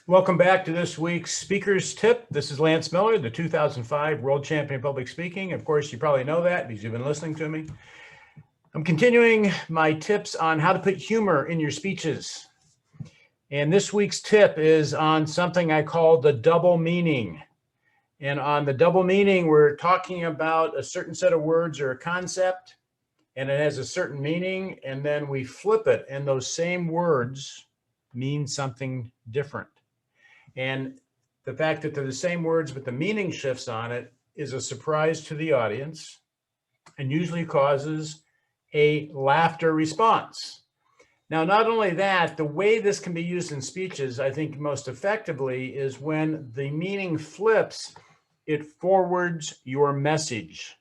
Welcome back to this week's Speaker's Tip. This is Lance Miller, the 2005 World Champion Public Speaking. Of course, you probably know that because you've been listening to me. I'm continuing my tips on how to put humor in your speeches. And this week's tip is on something I call the double meaning. And on the double meaning, we're talking about a certain set of words or a concept, and it has a certain meaning, and then we flip it, and those same words mean something different. And the fact that they're the same words, but the meaning shifts on it is a surprise to the audience and usually causes a laughter response. Now, not only that, the way this can be used in speeches, I think most effectively is when the meaning flips, it forwards your message.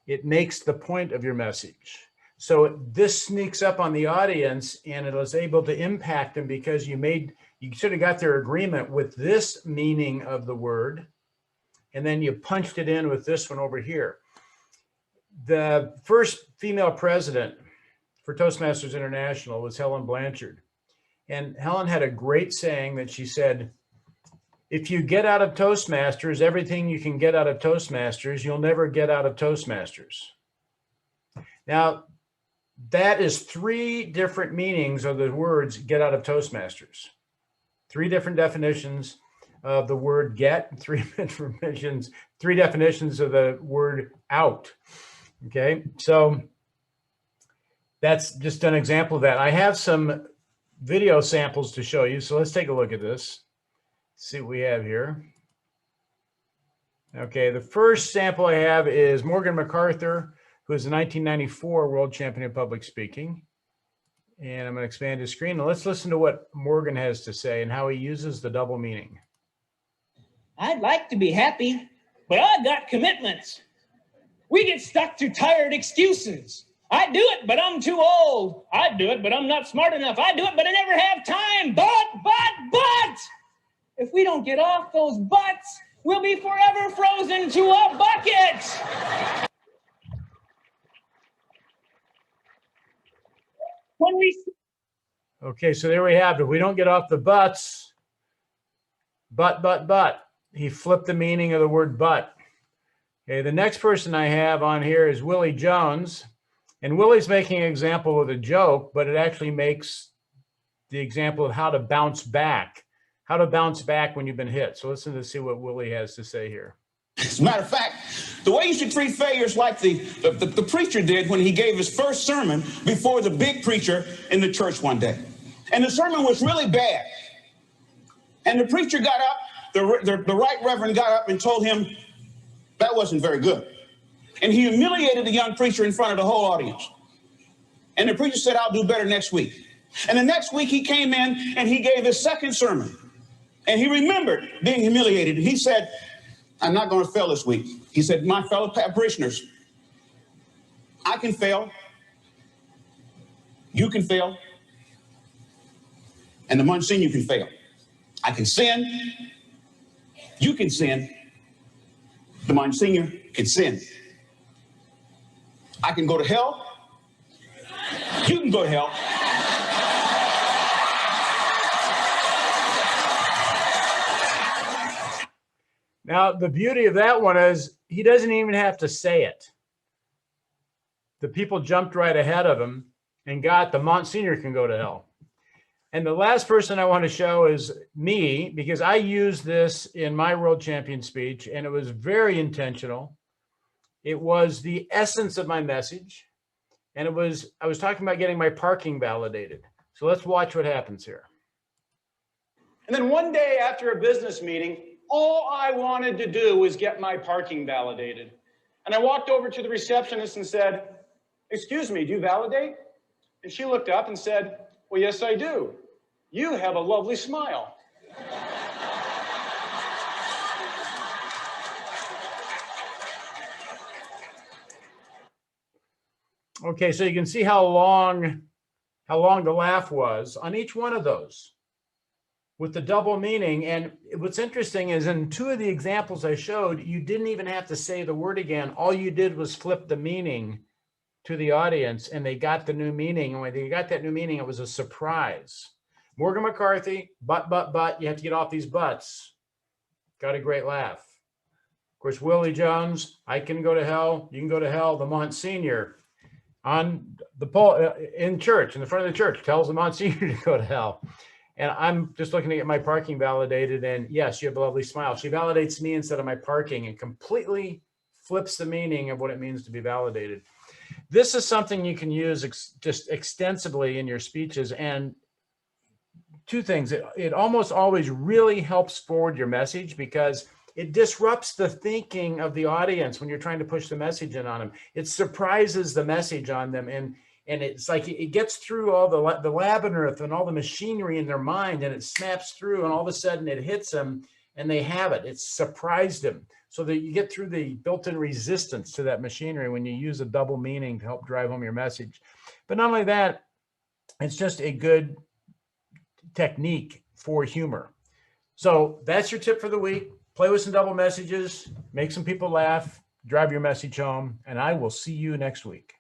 It makes the point of your message. So this sneaks up on the audience and it is able to impact them because you should have got their agreement with this meaning of the word, and then you punched it in with this one over here. The first female president for Toastmasters International was Helen Blanchard. And Helen had a great saying that she said, if you get out of Toastmasters everything you can get out of Toastmasters, you'll never get out of Toastmasters. Now, that is three different meanings of the words get out of Toastmasters. Three different definitions of the word get, three definitions of the word out. Okay, so that's just an example of that. I have some video samples to show you, so let's take a look at this. See what we have here. Okay, the first sample I have is Morgan MacArthur, who is the 1994 World Champion of Public Speaking. And I'm going to expand his screen. And let's listen to what Morgan has to say and how he uses the double meaning. I'd like to be happy, but I got commitments. We get stuck to tired excuses. I do it, but I'm too old. I do it, but I'm not smart enough. I do it, but I never have time. But. If we don't get off those butts, we'll be forever frozen to a bucket. Okay, so there we have it. If we don't get off the butts, but. He flipped the meaning of the word but. Okay, the next person I have on here is Willie Jones. And Willie's making an example with a joke, but it actually makes the example of how to bounce back when you've been hit. So listen to see what Willie has to say here. As a matter of fact, the way you should treat failure is like the preacher did when he gave his first sermon before the big preacher in the church one day. And the sermon was really bad. And the preacher got up, the right reverend got up and told him that wasn't very good. And he humiliated the young preacher in front of the whole audience. And the preacher said, I'll do better next week. And the next week he came in and he gave his second sermon. And he remembered being humiliated. He said, I'm not going to fail this week. He said, my fellow parishioners, I can fail. You can fail. And the Monsignor can fail. I can sin. You can sin. The Monsignor can sin. I can go to hell. You can go to hell. Now, the beauty of that one is he doesn't even have to say it. The people jumped right ahead of him and got the Monsignor can go to hell. And the last person I want to show is me, because I used this in my world champion speech, and it was very intentional. It was the essence of my message. And I was talking about getting my parking validated. So let's watch what happens here. And then one day after a business meeting, all I wanted to do was get my parking validated. And I walked over to the receptionist and said, excuse me, do you validate? And she looked up and said, well, yes, I do. You have a lovely smile. Okay, so you can see how long the laugh was on each one of those with the double meaning. And what's interesting is in two of the examples I showed, you didn't even have to say the word again. All you did was flip the meaning to the audience and they got the new meaning. And when they got that new meaning, it was a surprise. Morgan McCarthy, but, you have to get off these butts. Got a great laugh. Of course, Willie Jones, I can go to hell, you can go to hell. The Monsignor on the pole in church, in the front of the church, tells the Monsignor to go to hell. And I'm just looking to get my parking validated. And yes, you have a lovely smile. She validates me instead of my parking and completely flips the meaning of what it means to be validated. This is something you can use just extensively in your speeches. And two things, it almost always really helps forward your message because it disrupts the thinking of the audience when you're trying to push the message in on them. It surprises the message on them. And it's like it gets through all the labyrinth and all the machinery in their mind, and it snaps through, and all of a sudden it hits them and they have it. It's surprised them, so that you get through the built-in resistance to that machinery when you use a double meaning to help drive home your message. But not only that, it's just a good technique for humor. So that's your tip for the week. Play with some double messages, make some people laugh, drive your message home, and I will see you next week.